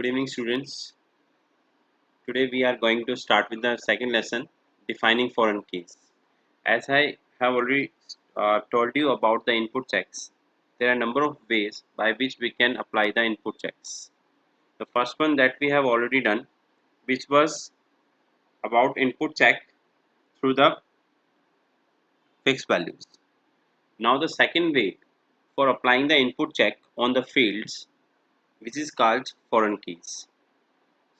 Good evening, students. Today we are going to start with the second lesson, defining foreign keys. As I have already told you about the input checks, there are a number of ways by which we can apply the input checks. The first one that we have already done, which was about input check through the fixed values. Now the second way for applying the input check on the fields, which is called foreign keys.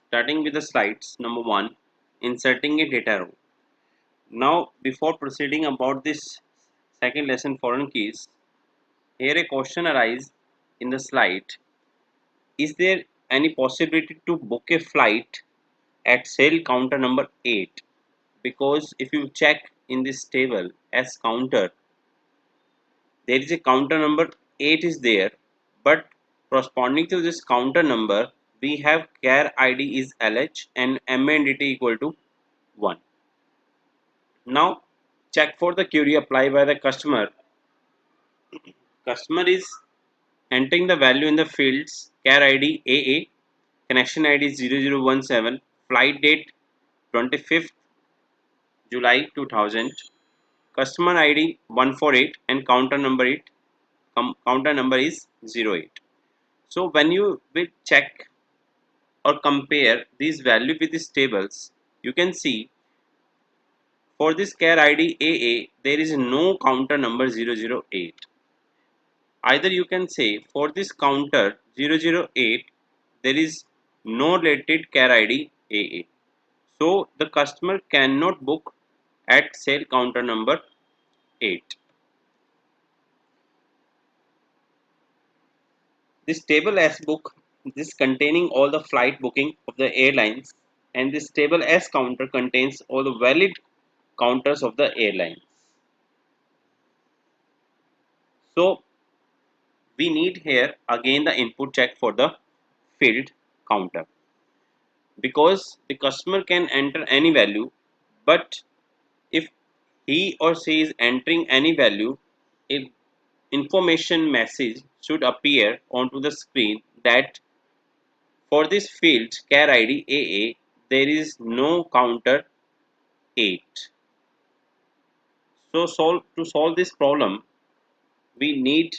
Starting with the slides, number 1, inserting a data row. Now, before proceeding about this second lesson, foreign keys, here a question arises in the slide. Is there any possibility to book a flight at sale counter number 8? Because if you check in this table as counter, there is a counter number 8 is there, but corresponding to this counter number, we have care ID is LH and MNDT equal to 1. Now, check for the query applied by the customer. Customer is entering the value in the fields care ID AA, connection ID 0017, flight date 25th July 2000, customer ID 148 and counter number is 08. So when you will check or compare these value with these tables, you can see for this care ID AA there is no counter number 008. Either you can say for this counter 008 there is no related care ID AA. So the customer cannot book at sale counter number 8. This table S book, this containing all the flight booking of the airlines, and this table S counter contains all the valid counters of the airlines. So we need here again the input check for the field counter, because the customer can enter any value, but if he or she is entering any value, a information message should appear onto the screen that for this field care ID AA there is no counter 8. So to solve this problem, we need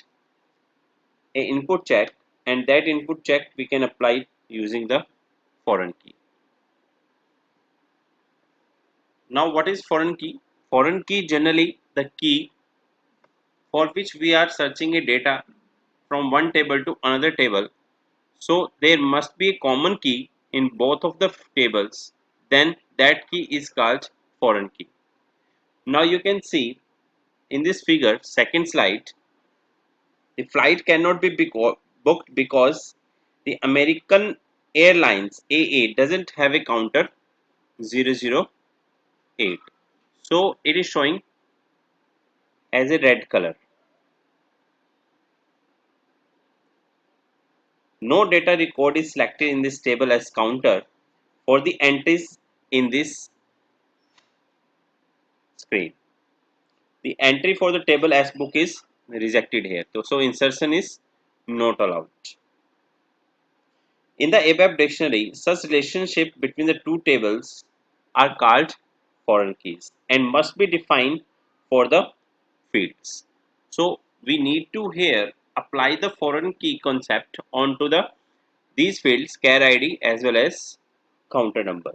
a input check, and that input check we can apply using the foreign key. Now what is foreign key? Foreign key generally the key for which we are searching a data from one table to another table. So there must be a common key in both of the tables, then that key is called foreign key. Now you can see in this figure, second slide, the flight cannot be booked because the American Airlines AA doesn't have a counter 008. So it is showing as a red color. No data record is selected in this table as counter for the entries in this screen. The entry for the table as book is rejected here. So insertion is not allowed. In the ABAP dictionary, such relationship between the two tables are called foreign keys and must be defined for the fields. So we need to here apply the foreign key concept onto these fields care ID as well as counter number.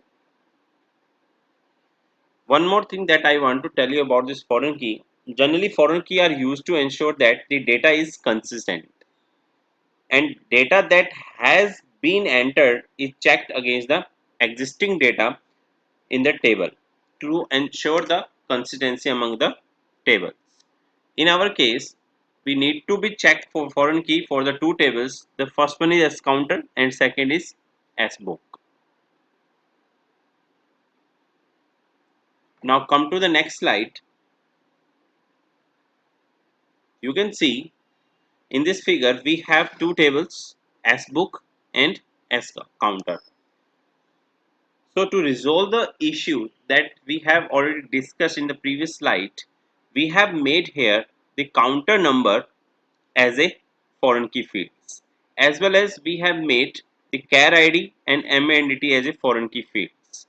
One more thing that I want to tell you about this foreign key. Generally, foreign key are used to ensure that the data is consistent and data that has been entered is checked against the existing data in the table to ensure the consistency among the tables. In our case, we need to be checked for foreign key for the two tables. The first one is S counter and second is S book. Now come to the next slide. You can see in this figure we have two tables, S book and S counter. So to resolve the issue that we have already discussed in the previous slide, we have made here the counter number as a foreign key fields, as well as we have made the char ID and MA entity as a foreign key fields.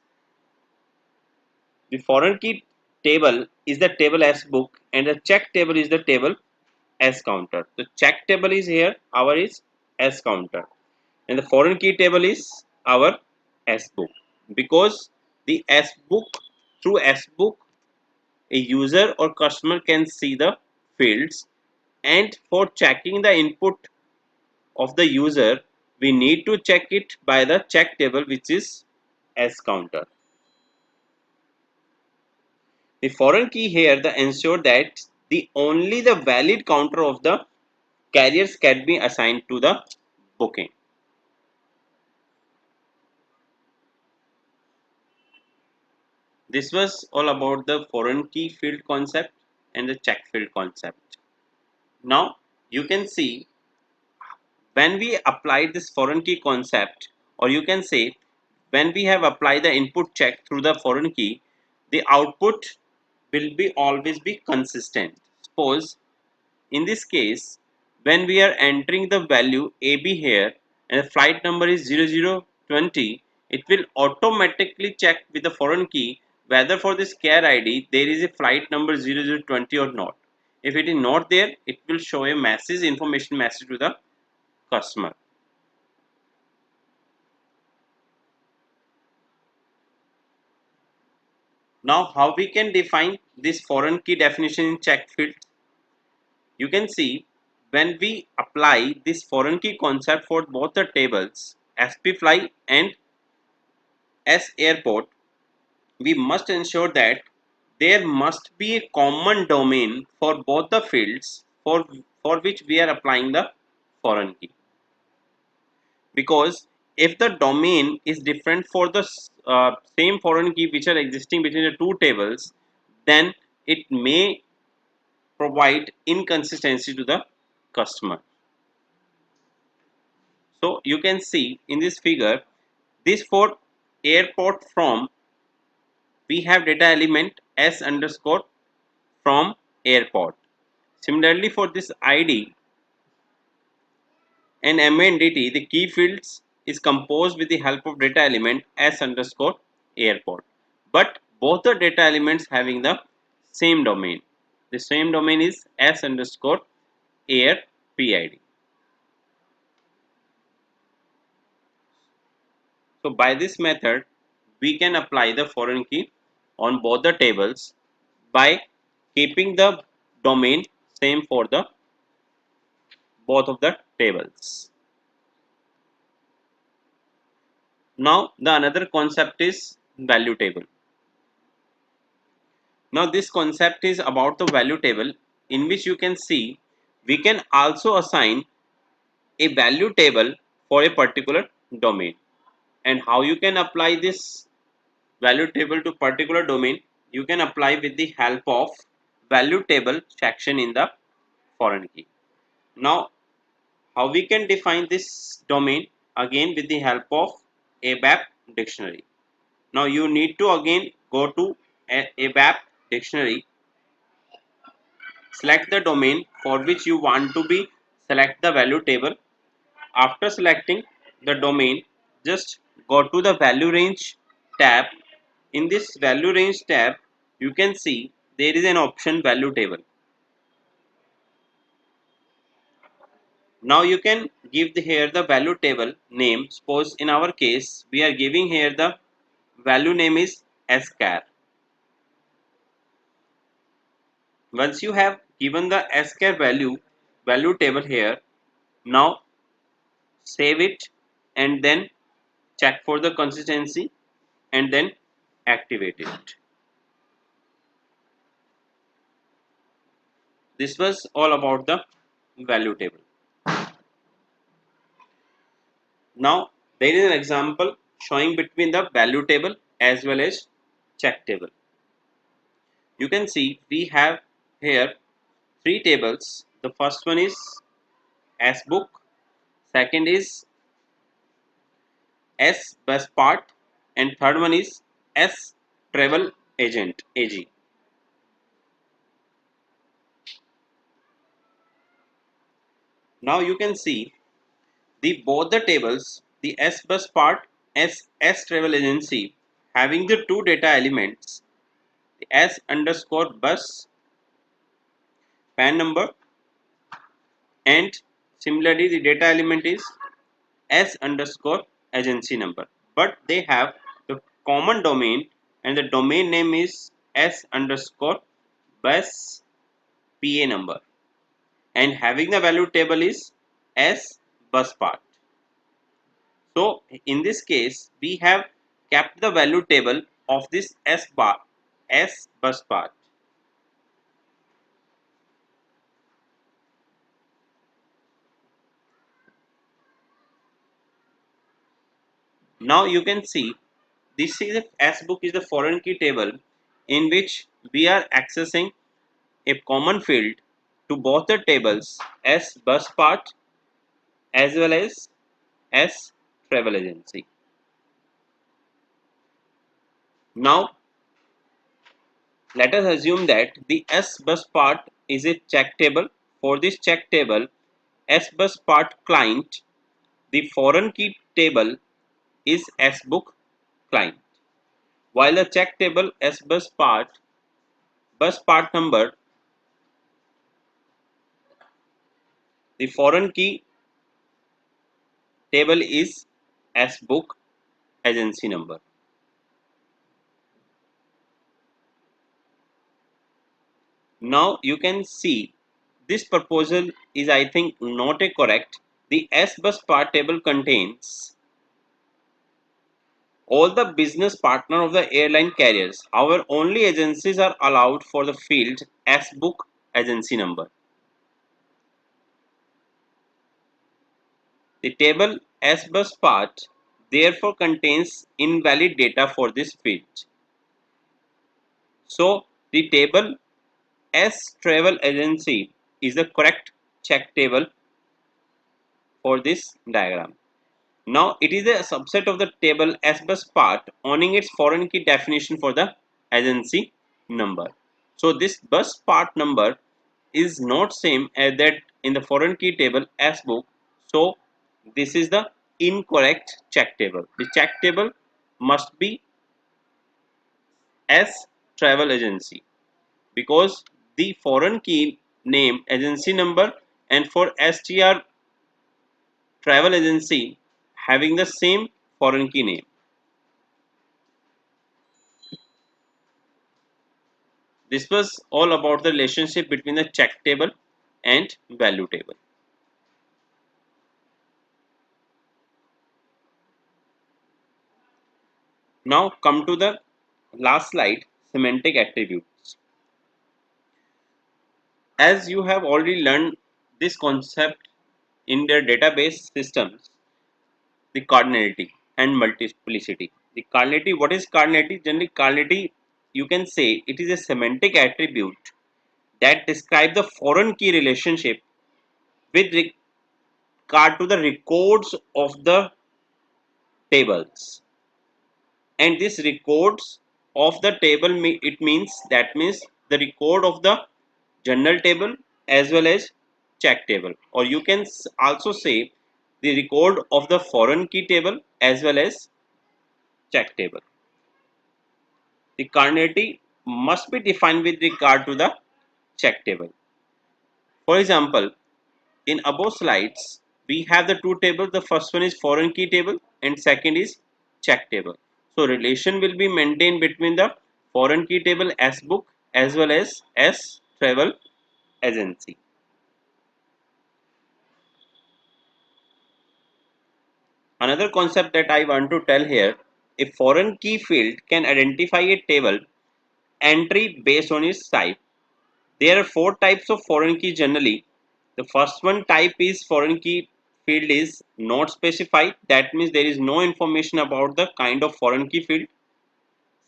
The foreign key table is the table S book and the check table is the table S counter. The check table is here, our is S counter, and the foreign key table is our S book. Because the S book, through S book, a user or customer can see the fields, and for checking the input of the user, we need to check it by the check table, which is S counter. The foreign key here the ensure that the only the valid counter of the carriers can be assigned to the booking. This was all about the foreign key field concept and the check field concept. Now you can see when we applied this foreign key concept, or you can say when we have applied the input check through the foreign key, the output will be always be consistent. Suppose in this case, when we are entering the value AB here and the flight number is 0020, it will automatically check with the foreign key whether for this char ID there is a flight number 0020 or not. If it is not there, it will show a message, information message to the customer. Now, how we can define this foreign key definition in check field? You can see when we apply this foreign key concept for both the tables SPFly and S airport, we must ensure that there must be a common domain for both the fields for which we are applying the foreign key. Because if the domain is different for the same foreign key which are existing between the two tables, then it may provide inconsistency to the customer. So you can see in this figure, this for airport from, we have data element s underscore from airport. Similarly for this ID and MA entity, the key fields is composed with the help of data element s underscore airport. But both the data elements having the same domain. The same domain is s underscore air PID. So by this method, we can apply the foreign key on both the tables by keeping the domain same for the both of the tables. Now the another concept is value table. Now this concept is about the value table, in which you can see we can also assign a value table for a particular domain. And how you can apply this value table to particular domain? You can apply with the help of value table section in the foreign key. Now how we can define this domain? Again with the help of ABAP dictionary. Now you need to again go to ABAP dictionary, select the domain for which you want to be, select the value table. After selecting the domain, just go to the value range tab. In this value range tab, you can see there is an option value table. Now you can give here the value table name. Suppose in our case we are giving here the value name is scar. Once you have given the scar value table here, now save it and then check for the consistency and then activate it. This was all about the value table. Now there is an example showing between the value table as well as check table. You can see we have here three tables. The first one is S book, second is S bus part, and third one is S travel agent AG. Now you can see the both the tables the S bus part as S travel agency having the two data elements, the S underscore bus PAN number, and similarly the data element is S underscore agency number, but they have the common domain, and the domain name is S underscore bus PA number, and having the value table is S bus part. So in this case we have kept the value table of this S bus part. Now you can see this is a S book is the foreign key table in which we are accessing a common field to both the tables S bus part as well as S travel agency. Now let us assume that the S bus part is a check table. For this check table S bus part client, the foreign key table is S book client, while the check table S bus part number, the foreign key table is S book agency number. Now you can see this proposal is, I think, not a correct. The S bus part table contains all the business partner of the airline carriers. However, only agencies are allowed for the field S book agency number. The table S bus part therefore contains invalid data for this field. So the table S travel agency is the correct check table for this diagram. Now it is a subset of the table S bus part owning its foreign key definition for the agency number. So this bus part number is not same as that in the foreign key table S book. So this is the incorrect check table. The check table must be S travel agency, because the foreign key name agency number and for STR travel agency having the same foreign key name. This was all about the relationship between the check table and value table. Now come to the last slide, semantic attributes. As you have already learned this concept in their database systems, the cardinality and multiplicity. The cardinality, what is cardinality? Generally cardinality, you can say it is a semantic attribute that describe the foreign key relationship with regard to the records of the tables. And this records of the table, it means the record of the general table as well as check table, or you can also say the record of the foreign key table as well as check table. The cardinality must be defined with regard to the check table. For example, in above slides we have the two tables. The first one is foreign key table and second is check table. So relation will be maintained between the foreign key table S book as well as S travel agency. Another concept that I want to tell here, a foreign key field can identify a table entry based on its type. There are four types of foreign key generally. The first one type is foreign key field is not specified. That means there is no information about the kind of foreign key field.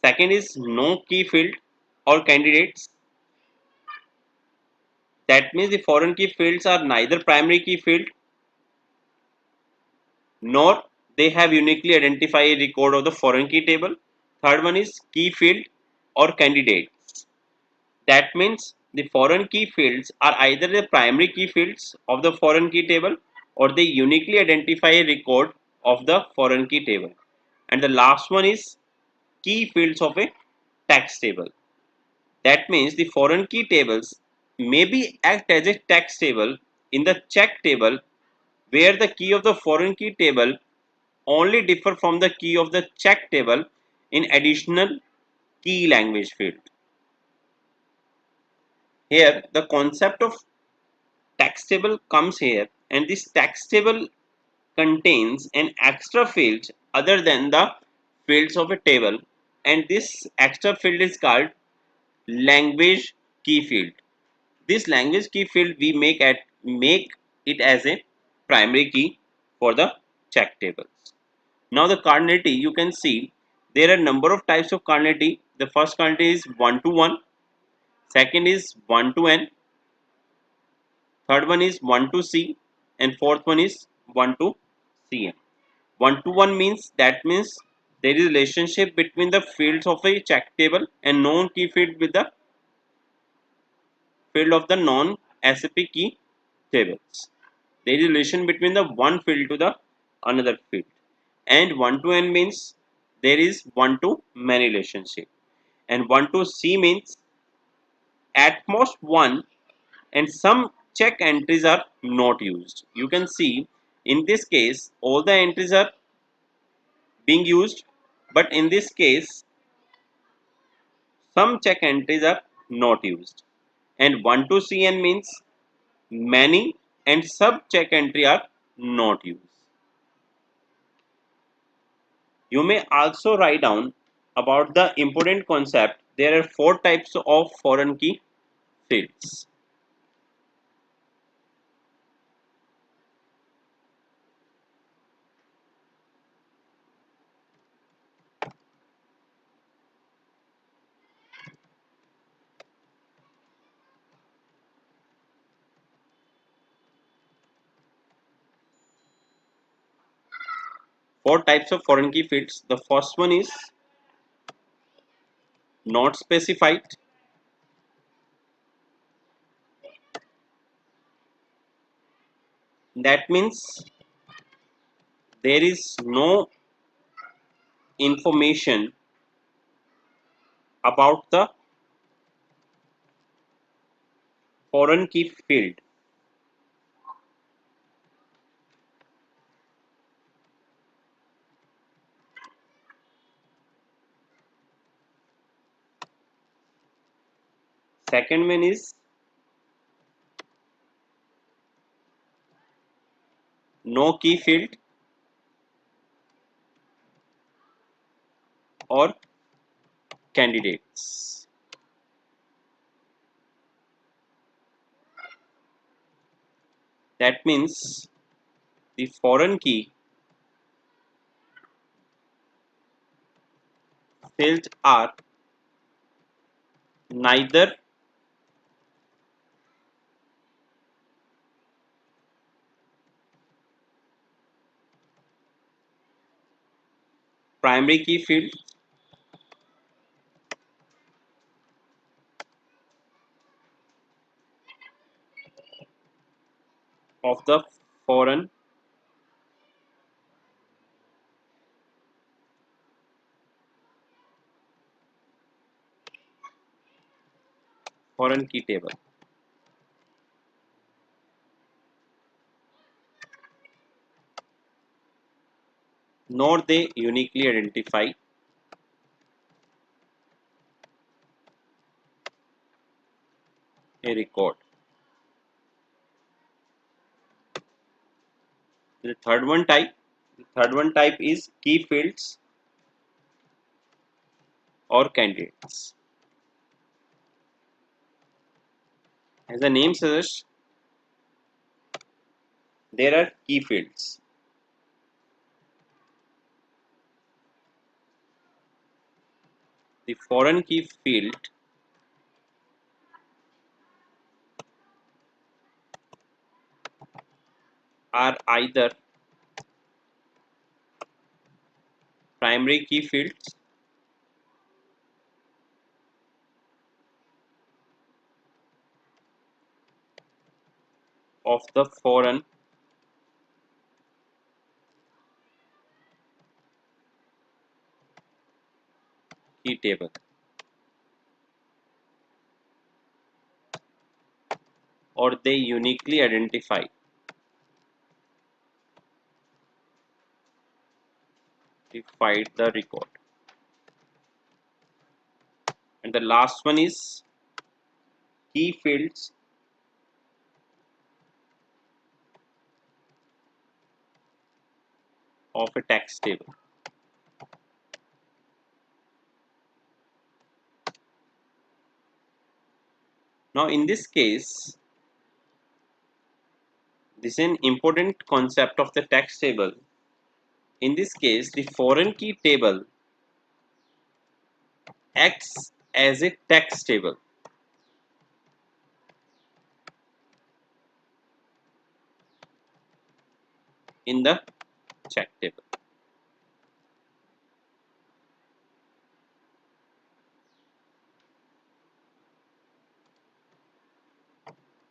Second is no key field or candidates. That means the foreign key fields are neither primary key field nor they have uniquely identified a record of the foreign key table. Third one is key field or candidates. That means the foreign key fields are either the primary key fields of the foreign key table or they uniquely identify a record of the foreign key table, and the last one is key fields of a text table. That means the foreign key tables maybe act as a text table in the check table, where the key of the foreign key table only differ from the key of the check table in additional key language field. Here the concept of text table comes here, and this text table contains an extra field other than the fields of a table, and this extra field is called language key field. This language key field we make it as a primary key for the check tables. Now the cardinality, you can see there are number of types of cardinality. The first cardinality is 1 to 1, second is 1 to n, third one is 1 to c, and fourth one is 1 to cn. 1 to 1 means, that means there is relationship between the fields of a check table and known key field with the field of the non SAP key tables. There is relation between the one field to the another field. And 1 to n means there is 1 to many relationship. And 1 to c means at most 1, and some check entries are not used. You can see in this case all the entries are being used, but in this case some check entries are not used. And 1 to cn means many and sub check entry are not used. You may also write down about the important concept. There are four types of foreign key fields. Four types of foreign key fields. The first one is not specified. That means there is no information about the foreign key field. Second one is no key field or candidates. That means the foreign key fields are neither primary key field of the foreign key table, nor they uniquely identify a record. The third one type is key fields or candidates. As the name suggests, there are key fields. The foreign key field are either primary key fields of the foreign key table, or they uniquely identify the record. And the last one is key fields of a text table. Now in this case, this is an important concept of the text table. In this case, the foreign key table acts as a text table in the check table,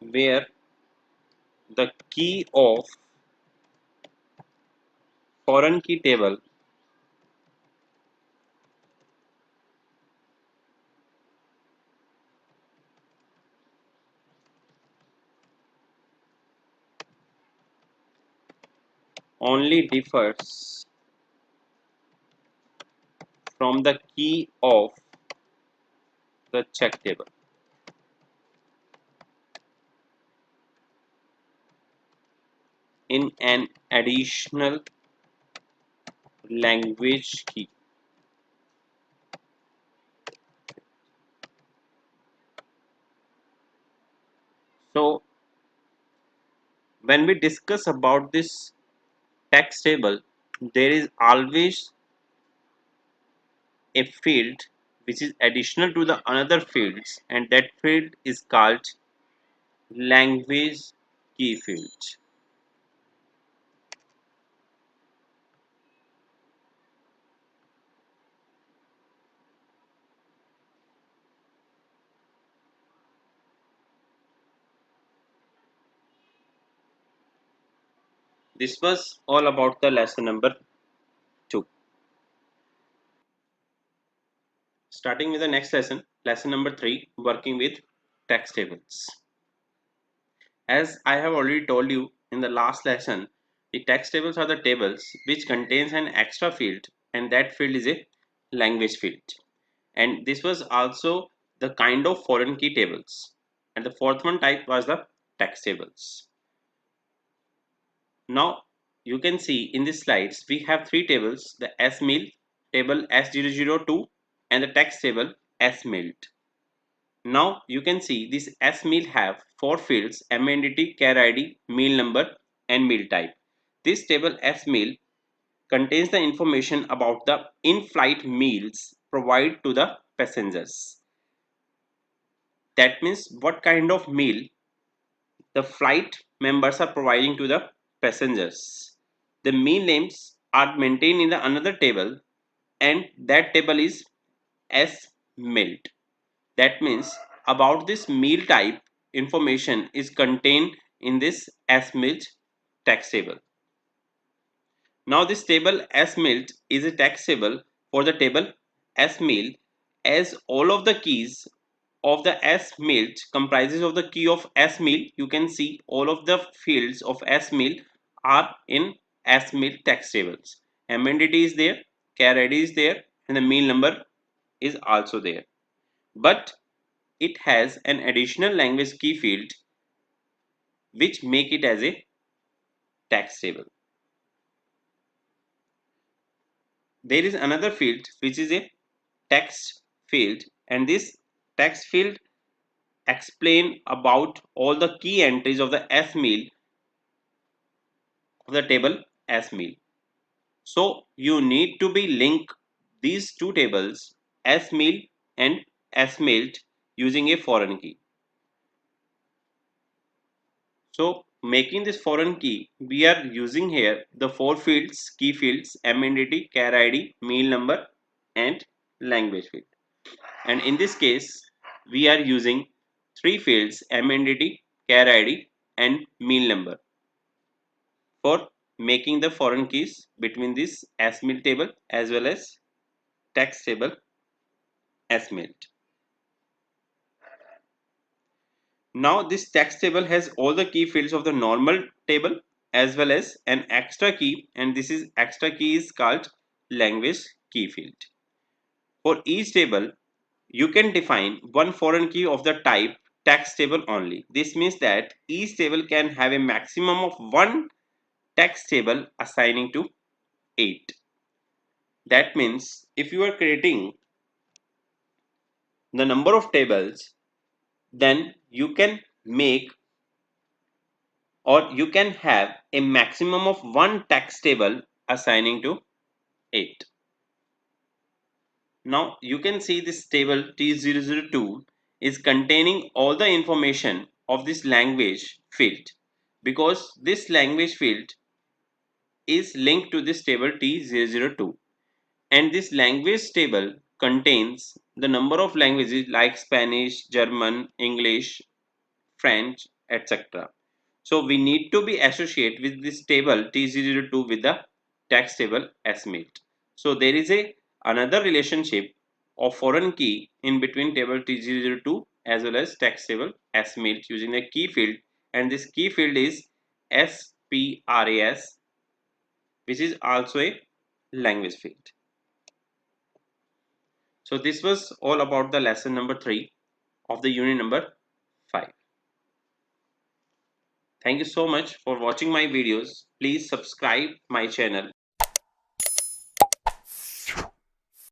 where the key of foreign key table only differs from the key of the check table. In an additional language key. So when we discuss about this text table, there is always a field which is additional to the another fields, and that field is called language key field. This was all about the lesson number 2. Starting with the next lesson, lesson number 3, working with text tables. As I have already told you in the last lesson, the text tables are the tables which contains an extra field, and that field is a language field. And this was also the kind of foreign key tables. And the fourth one type was the text tables. Now you can see in these slides we have three tables: the SMIL, table S002, and the text table SMILT. Now you can see this SMIL have four fields: MNDT, CAR ID, meal number, and meal type. This table SMIL contains the information about the in-flight meals provided to the passengers. That means what kind of meal the flight members are providing to the passengers. The meal names are maintained in the another table, and that table is SMILT. That means about this meal type information is contained in this SMILT text table. Now this table SMILT is a text table for the table SMIL, as all of the keys of the SMILT comprises of the key of SMIL. You can see all of the fields of SMIL are in SMIL text tables. MNDT is there, CAR ID is there, and the meal number is also there. But it has an additional language key field which make it as a text table. There is another field which is a text field, and this text field explain about all the key entries of the SMIL of the table SMIL. So you need to be link these two tables SMIL and SMILT using a foreign key. So making this foreign key, we are using here the four fields, key fields: MNDT, CAR ID, meal number, and language field. And in this case, we are using three fields: MNDT, CAR ID, and meal number for making the foreign keys between this SMIL table as well as text table SMAILT. Now this text table has all the key fields of the normal table as well as an extra key, and this is extra key is called language key field. For each table, you can define one foreign key of the type text table only. This means that each table can have a maximum of one text table assigning to 8. That means if you are creating the number of tables, then you can make or you can have a maximum of one text table assigning to 8. Now you can see this table T002 is containing all the information of this language field, because this language field is linked to this table T002, and this language table contains the number of languages like Spanish, German, English, French, etc. So we need to be associated with this table T002 with the text table SMAILT. So there is a another relationship of foreign key in between table T002 as well as text table SMAILT using a key field, and this key field is SPRAS, which is also a language field. So this was all about the lesson number 3 of the unit number 5. Thank you so much for watching my videos. Please subscribe my channel.